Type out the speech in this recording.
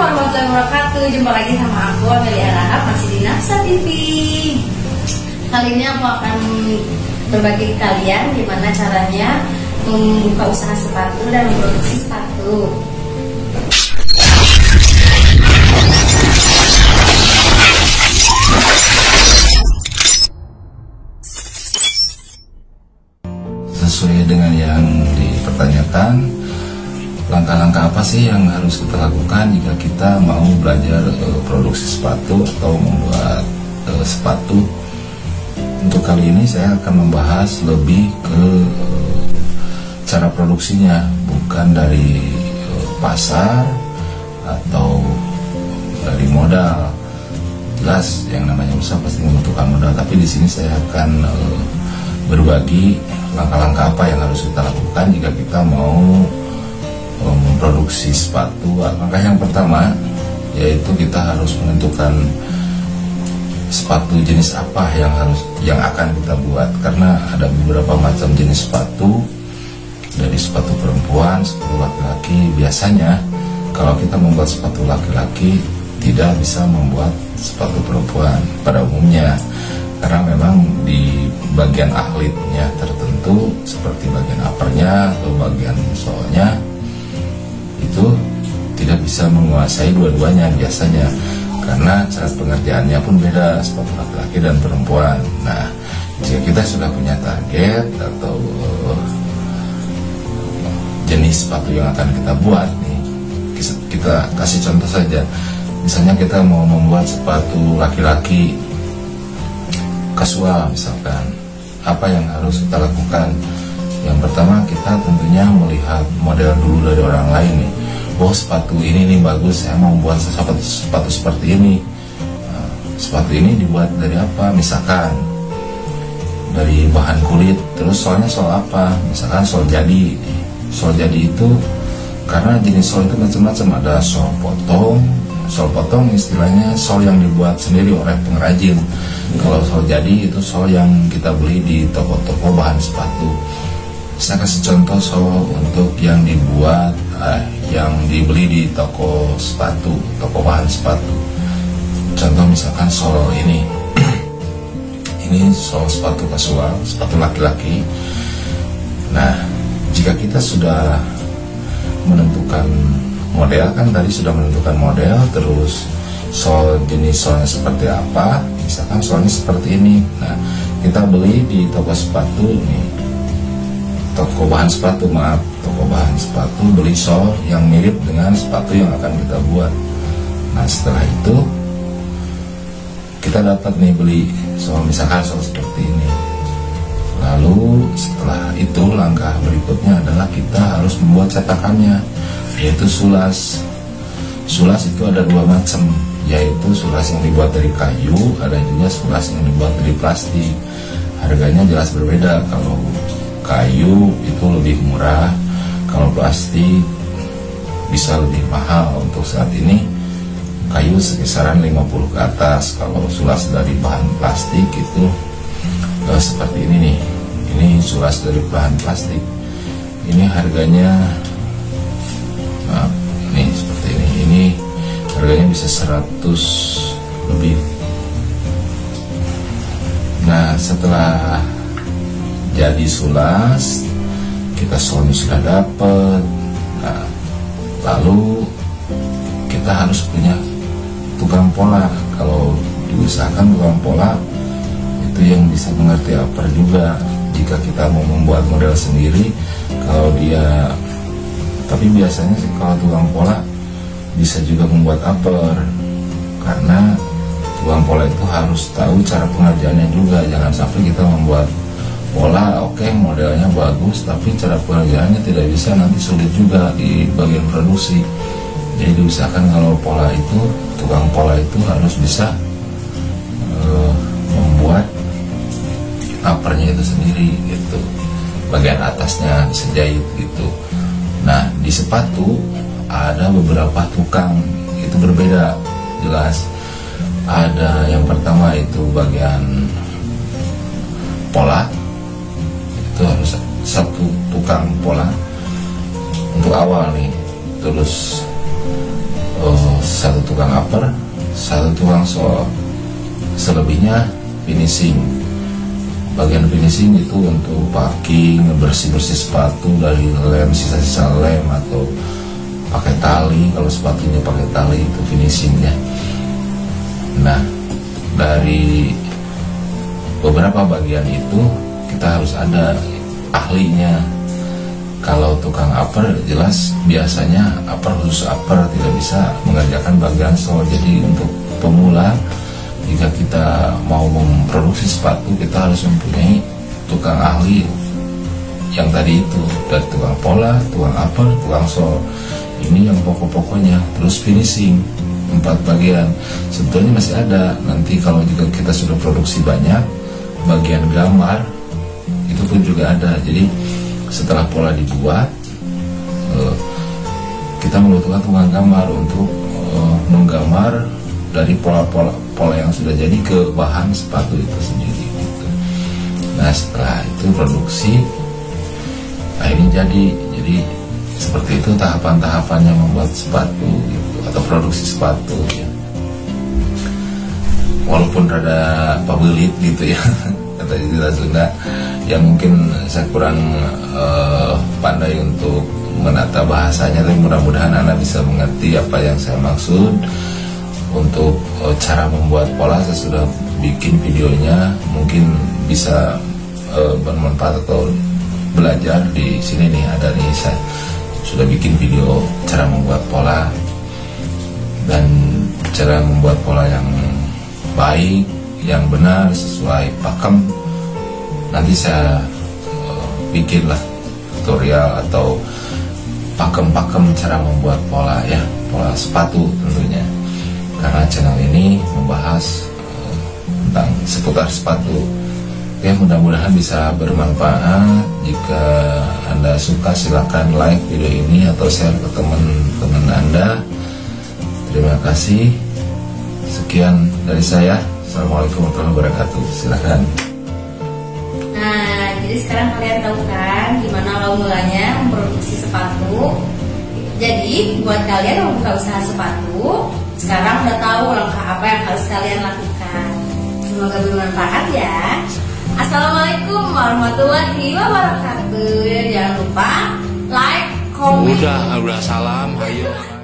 warahmatullahi wabarakatuh. Jumpa lagi sama aku Amelia Rahab, masih di Nafsa TV. Kali ini aku akan berbagi ke kalian gimana caranya membuka usaha sepatu dan memproduksi sepatu. Sesuai dengan yang dipertanyakan, langkah-langkah apa sih yang harus kita lakukan jika kita mau belajar produksi sepatu atau membuat sepatu. Untuk kali ini saya akan membahas lebih ke cara produksinya, bukan dari pasar atau dari modal. Jelas yang namanya usaha pasti membutuhkan modal, tapi di sini saya akan berbagi langkah-langkah apa yang harus kita lakukan jika kita mau memproduksi sepatu. Langkah yang pertama yaitu kita harus menentukan sepatu jenis apa yang akan kita buat, karena ada beberapa macam jenis sepatu, dari sepatu perempuan, sepatu laki-laki. Biasanya kalau kita membuat sepatu laki-laki tidak bisa membuat sepatu perempuan pada umumnya, karena memang di bagian ahlitnya tertentu seperti bagian uppernya atau bagian soalnya itu tidak bisa menguasai dua-duanya biasanya, karena cara pengerjaannya pun beda sepatu laki-laki dan perempuan. Nah, jika kita sudah punya target atau jenis sepatu yang akan kita buat nih, kita kasih contoh saja. Misalnya kita mau membuat sepatu laki-laki kasual misalkan, apa yang harus kita lakukan? Yang pertama, kita tentunya melihat model dulu dari orang lain nih. Oh, sepatu ini nih bagus, saya mau membuat sepatu seperti ini. Sepatu ini dibuat dari apa? Misalkan dari bahan kulit, terus solnya sol apa? Misalkan sol jadi. Sol jadi itu karena jenis sol itu macam-macam, ada sol potong. Sol potong istilahnya sol yang dibuat sendiri oleh pengrajin. Kalau sol jadi itu sol yang kita beli di toko-toko bahan sepatu. Saya kasih contoh sol untuk yang dibuat yang dibeli di toko sepatu, toko bahan sepatu. Contoh misalkan sol ini. Ini sol sepatu kasual, sepatu laki-laki. Nah, jika kita sudah menentukan model, kan tadi sudah menentukan model, terus sol jenis solnya seperti apa, misalkan solnya seperti ini. Nah, kita beli di toko sepatu nih, toko bahan sepatu, beli sol yang mirip dengan sepatu yang akan kita buat. Nah, setelah itu kita dapat nih beli sol, misalkan sol seperti ini. Lalu setelah itu langkah berikutnya adalah kita harus membuat cetakannya, yaitu sulas. Sulas itu ada dua macam, yaitu sulas yang dibuat dari kayu, ada juga sulas yang dibuat dari plastik. Harganya jelas berbeda. Kalau kayu itu lebih murah, kalau plastik bisa lebih mahal. Untuk saat ini kayu sekisaran 50 ke atas. Kalau sulas dari bahan plastik itu seperti ini nih. Ini sulas dari bahan plastik. Ini harganya nih seperti ini. Ini harganya bisa 100 lebih. Nah, setelah jadi sulas, kita solnya sudah dapat. Nah, lalu kita harus punya tukang pola. Kalau diusahakan tukang pola itu yang bisa mengerti upper juga. Jika kita mau membuat model sendiri, kalau dia, tapi biasanya sih kalau tukang pola bisa juga membuat upper, karena tukang pola itu harus tahu cara pengerjaannya juga. Jangan sampai kita membuat pola, oke, modelnya bagus, tapi cara pengerjaannya tidak bisa, nanti sulit juga di bagian produksi. Jadi diusahakan kalau pola itu, tukang pola itu harus bisa membuat uppernya itu sendiri gitu, bagian atasnya bisa jahit gitu. Nah, di sepatu ada beberapa tukang, itu berbeda jelas. Ada yang pertama itu bagian pola, itu harus satu tukang pola untuk awal nih. Terus satu tukang upper, satu tukang sol. Selebihnya finishing. Bagian finishing itu untuk packing, bersih-bersih sepatu dari lem, sisa-sisa lem, atau pakai tali. Kalau sepatunya pakai tali itu finishingnya. Nah, dari beberapa bagian itu kita harus ada ahlinya. Kalau tukang upper jelas biasanya upper khusus upper, tidak bisa mengerjakan bagian sol. Jadi untuk pemula, jika kita mau memproduksi sepatu, kita harus mempunyai tukang ahli yang tadi itu, dari tukang pola, tukang upper, tukang sol. Ini yang pokok-pokoknya. Terus finishing 4 bagian. Sebetulnya masih ada. Nanti kalau juga kita sudah produksi banyak, bagian gambar itu pun juga ada. Jadi setelah pola dibuat, kita membutuhkan tukang gambar untuk menggambar dari pola yang sudah jadi ke bahan sepatu itu sendiri gitu. Nah, setelah itu produksi akhirnya jadi seperti itu tahapan-tahapannya membuat sepatu gitu, atau produksi sepatu ya. Walaupun rada pabelit gitu ya kata istilah Sunda, yang mungkin saya kurang pandai untuk menata bahasanya, tapi mudah-mudahan Anda bisa mengerti apa yang saya maksud. Untuk cara membuat pola saya sudah bikin videonya, mungkin bisa bermanfaat atau belajar. Di sini nih ada nih, saya sudah bikin video cara membuat pola, dan cara membuat pola yang baik, yang benar, sesuai pakem. Nanti saya bikinlah tutorial atau pakem-pakem cara membuat pola ya, pola sepatu tentunya. Karena channel ini membahas tentang seputar sepatu. Ya, mudah-mudahan bisa bermanfaat. Jika Anda suka, silakan like video ini atau share ke teman-teman Anda. Terima kasih. Sekian dari saya. Assalamualaikum warahmatullahi wabarakatuh. Silakan. Nah, jadi sekarang kalian tahu kan gimana awal mulanya memproduksi sepatu. Jadi buat kalian yang membuka usaha sepatu, sekarang udah tahu langkah apa yang harus kalian lakukan. Semoga bermanfaat ya. Assalamualaikum warahmatullahi wabarakatuh. Jangan lupa like, komen. Udah salam, ayo.